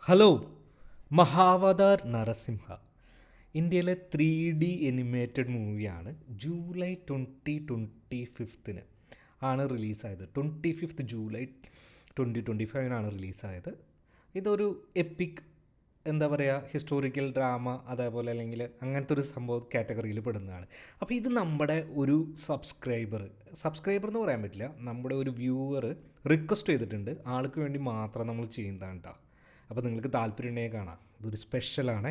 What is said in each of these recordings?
Hello. Mahavatar Narasimha ഇന്ത്യയിലെ 3D എനിമേറ്റഡ് മൂവിയാണ്. July 2025 ആണ് റിലീസായത്. 25 ജൂലൈ 2025 റിലീസായത്. ഇതൊരു എപ്പിക്, എന്താ പറയുക, ഹിസ്റ്റോറിക്കൽ ഡ്രാമ അതേപോലെ അല്ലെങ്കിൽ അങ്ങനത്തെ ഒരു സംഭവം കാറ്റഗറിയിൽ പെടുന്നതാണ്. അപ്പോൾ ഇത് നമ്മുടെ ഒരു സബ്സ്ക്രൈബർ എന്ന് പറയാൻ പറ്റില്ല, നമ്മുടെ ഒരു വ്യൂവർ റിക്വസ്റ്റ് ചെയ്തിട്ടുണ്ട്. ആൾക്ക് വേണ്ടി മാത്രം നമ്മൾ ചെയ്യുന്നതാണ് കേട്ടോ. അപ്പോൾ നിങ്ങൾക്ക് താല്പര്യം ഉണ്ടെങ്കിൽ കാണാം. ഇതൊരു സ്പെഷ്യലാണ്.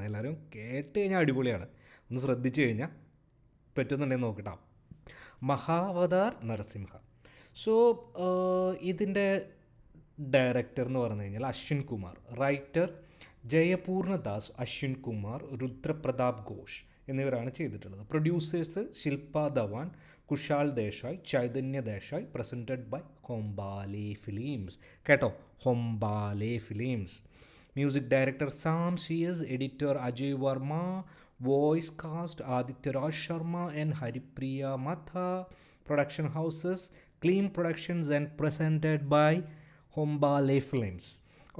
എല്ലാവരും കേട്ട് കഴിഞ്ഞാൽ അടിപൊളിയാണ്. ഒന്ന് ശ്രദ്ധിച്ചു കഴിഞ്ഞാൽ പറ്റുന്നുണ്ടെങ്കിൽ നോക്കട്ടോ. മഹാവതാർ നരസിംഹ. സോ ഇതിൻ്റെ ഡയറക്ടർ എന്ന് പറഞ്ഞു കഴിഞ്ഞാൽ അശ്വിൻ കുമാർ, റൈറ്റർ ജയപൂർണദാസ്, അശ്വിൻ കുമാർ, രുദ്രപ്രതാപ് ഘോഷ് എന്നിവരാണ് ചെയ്തിട്ടുള്ളത്. Producers Shilpa Dhawan, Kushal Desai, Chaitanya Desai. Presented by Hombale films. കേട്ടോ, Hombale films. Music director Sam CS, editor Ajay Varma, voice cast Aditya Raj Sharma and Haripriya Matha. Production houses Kleem productions and presented by Hombale films.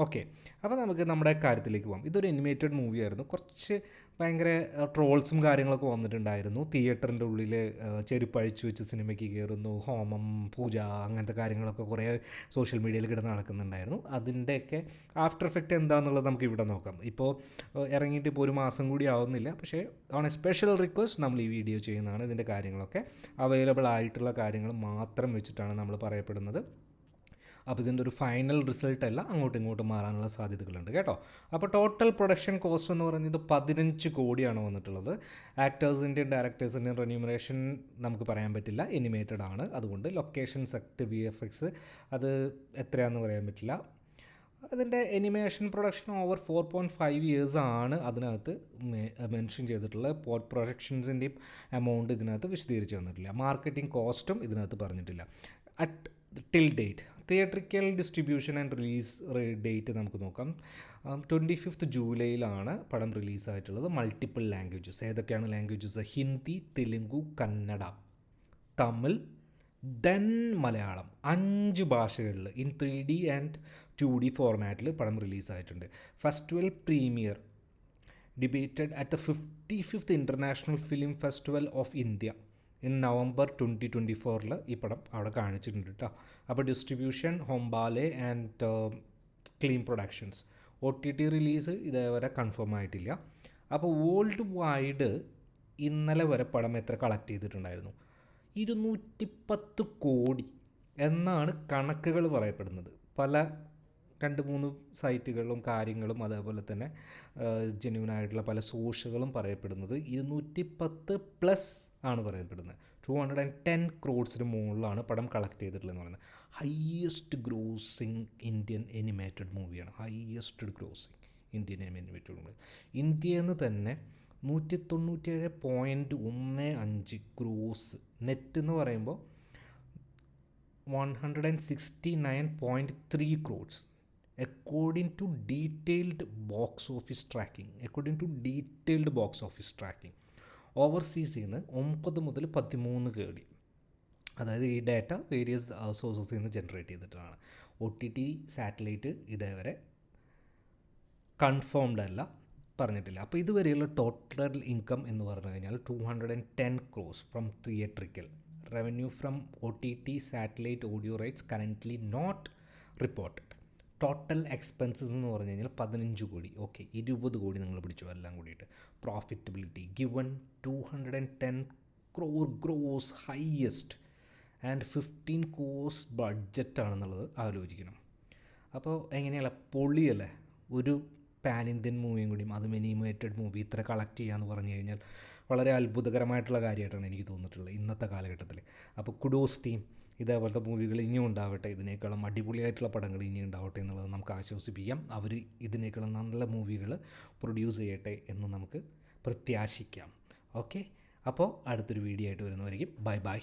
Okay, അപ്പോൾ നമുക്ക് നമ്മുടെ കാര്യത്തിലേക്ക് പോകാം. ഇതൊരു എനിമേറ്റഡ് മൂവിയായിരുന്നു. കുറച്ച് ഭയങ്കര ട്രോൾസും കാര്യങ്ങളൊക്കെ വന്നിട്ടുണ്ടായിരുന്നു. തിയേറ്ററിൻ്റെ ഉള്ളിൽ ചെരുപ്പഴിച്ചു വെച്ച് സിനിമയ്ക്ക് കയറുന്നു, ഹോമം, പൂജ, അങ്ങനത്തെ കാര്യങ്ങളൊക്കെ കുറേ സോഷ്യൽ മീഡിയയിൽ കിടന്ന് നടക്കുന്നുണ്ടായിരുന്നു. അതിൻ്റെയൊക്കെ ആഫ്റ്റർ എഫക്റ്റ് എന്താണെന്നുള്ളത് നമുക്ക് ഇവിടെ നോക്കാം. ഇപ്പോൾ ഇറങ്ങിയിട്ട് ഇപ്പോൾ ഒരു മാസം കൂടി ആവുന്നില്ല, പക്ഷേ ഓൺ എ സ്പെഷ്യൽ റിക്വസ്റ്റ് നമ്മൾ ഈ വീഡിയോ ചെയ്യുന്നതാണ്. ഇതിൻ്റെ കാര്യങ്ങളൊക്കെ അവൈലബിൾ ആയിട്ടുള്ള കാര്യങ്ങൾ മാത്രം വെച്ചിട്ടാണ് നമ്മൾ പറയപ്പെടുന്നത്. അപ്പോൾ ഇതിൻ്റെ ഒരു ഫൈനൽ റിസൾട്ട് അല്ല, അങ്ങോട്ടും ഇങ്ങോട്ടും മാറാനുള്ള സാധ്യതകളുണ്ട് കേട്ടോ. അപ്പോൾ ടോട്ടൽ പ്രൊഡക്ഷൻ കോസ്റ്റ് എന്ന് പറയുന്നത് 15 കോടിയാണ് വന്നിട്ടുള്ളത്. ആക്ടേഴ്സിൻ്റെയും ഡയറക്ടേഴ്സിൻ്റെയും റെന്യൂമറേഷൻ നമുക്ക് പറയാൻ പറ്റില്ല, എനിമേറ്റഡ് ആണ്. അതുകൊണ്ട് ലൊക്കേഷൻ സെറ്റ് VFX അത് എത്രയാണെന്ന് പറയാൻ പറ്റില്ല. അതിൻ്റെ എനിമേഷൻ പ്രൊഡക്ഷൻ ഓവർ 4.5 years ആണ് അതിനകത്ത് മെൻഷൻ ചെയ്തിട്ടുള്ളത്. പോസ്റ്റ് പ്രൊഡക്ഷൻസിൻ്റെയും എമൗണ്ട് ഇതിനകത്ത് വിശദീകരിച്ച് തന്നിട്ടില്ല. മാർക്കറ്റിംഗ് കോസ്റ്റും ഇതിനകത്ത് പറഞ്ഞിട്ടില്ല. At till date theatrical distribution and release date നമുക്ക് നോക്കാം. 25 ജൂലൈയിലാണ് പടം റിലീസായിട്ടുള്ളത്. Multiple languages. ഏതൊക്കെയാണ് ലാംഗ്വേജസ്? ഹിന്ദി, തെലുങ്കു, കന്നഡ, തമിഴ്, ദെൻ മലയാളം. 5 ഭാഷകളിൽ ഇൻ 3D ആൻഡ് 2D ഫോർമാറ്റിൽ പടം റിലീസായിട്ടുണ്ട്. Festival premiere debated at the 55th international film festival of India in November 2024 ഈ പടം അവിടെ കാണിച്ചിട്ടുണ്ട് കേട്ടോ. അപ്പോൾ distribution Hombale and Kleem productions. OTT release ഇതേവരെ കൺഫേം ആയിട്ടില്ല. അപ്പോൾ വേൾഡ് വൈഡ് ഇന്നലെ വരെ പടം എത്ര കളക്ട് ചെയ്തിട്ടുണ്ടായിരുന്നു? 210 കോടി എന്നാണ് കണക്കുകൾ പറയപ്പെടുന്നത്. പല 2-3 സൈറ്റുകളും കാര്യങ്ങളും അതേപോലെ തന്നെ ജെന്യൂനായിട്ടുള്ള പല സോഴ്സുകളും പറയപ്പെടുന്നത് 210+ ആണ് പറയപ്പെടുന്നത്. 210 crores മുകളിലാണ് പടം കളക്ട് ചെയ്തിട്ടുള്ളതെന്ന് പറയുന്നത്. ഹയ്യസ്റ്റ് ഗ്രോസിങ് ഇന്ത്യൻ എനിമേറ്റഡ് മൂവിയാണ്. Highest grossing Indian animated movie. ഇന്ത്യയിൽ നിന്ന് തന്നെ 197.15 crores. നെറ്റ് എന്ന് പറയുമ്പോൾ 169.3 crores. According to detailed box office tracking, ഓവർസീസിൽ നിന്ന് 9 മുതൽ 13 കോടി. അതായത് ഈ ഡാറ്റ വേരിയസ് സോഴ്സസിൽ നിന്ന് ജനറേറ്റ് ചെയ്തിട്ടാണ്. OTT സാറ്റലൈറ്റ് ഇതേവരെ കൺഫേംഡ് അല്ല, പറഞ്ഞിട്ടില്ല. അപ്പോൾ ഇതുവരെയുള്ള ടോട്ടൽ ഇൻകം എന്ന് പറഞ്ഞു കഴിഞ്ഞാൽ 210 crores from theatrical. Revenue from OTT satellite audio rights currently not reported. Total expenses എന്ന് പറഞ്ഞു കഴിഞ്ഞാൽ 15 കോടി. ഓക്കെ, 20 കോടി നിങ്ങൾ പിടിച്ചു എല്ലാം കൂടിയിട്ട്. Profitability given 210 crore gross highest and 15 crores ബഡ്ജറ്റാണെന്നുള്ളത് ആലോചിക്കണം. അപ്പോൾ എങ്ങനെയല്ല, പൊളിയല്ലേ? ഒരു പാൻ ഇന്ത്യൻ മൂവിയും കൂടിയും, അതും എനിമേറ്റഡ് മൂവി ഇത്ര കളക്ട് ചെയ്യാന്ന് പറഞ്ഞു കഴിഞ്ഞാൽ വളരെ അത്ഭുതകരമായിട്ടുള്ള കാര്യമായിട്ടാണ് എനിക്ക് തോന്നിയിട്ടുള്ളത് ഇന്നത്തെ കാലഘട്ടത്തിൽ. അപ്പോൾ കുഡോസ് ടീം. ഇതേപോലത്തെ മൂവികൾ ഇനിയും ഉണ്ടാവട്ടെ, ഇതിനേക്കാളും അടിപൊളിയായിട്ടുള്ള പടങ്ങൾ ഇനിയും ഉണ്ടാവട്ടെ എന്നുള്ളത് നമുക്ക് ആശ്വസിപ്പിക്കാം. അവർ ഇതിനേക്കാളും നല്ല മൂവികൾ പ്രൊഡ്യൂസ് ചെയ്യട്ടെ എന്ന് നമുക്ക് പ്രത്യാശിക്കാം. ഓക്കെ, അപ്പോൾ അടുത്തൊരു വീഡിയോ ആയിട്ട് വരുന്നവരെയും ബൈ.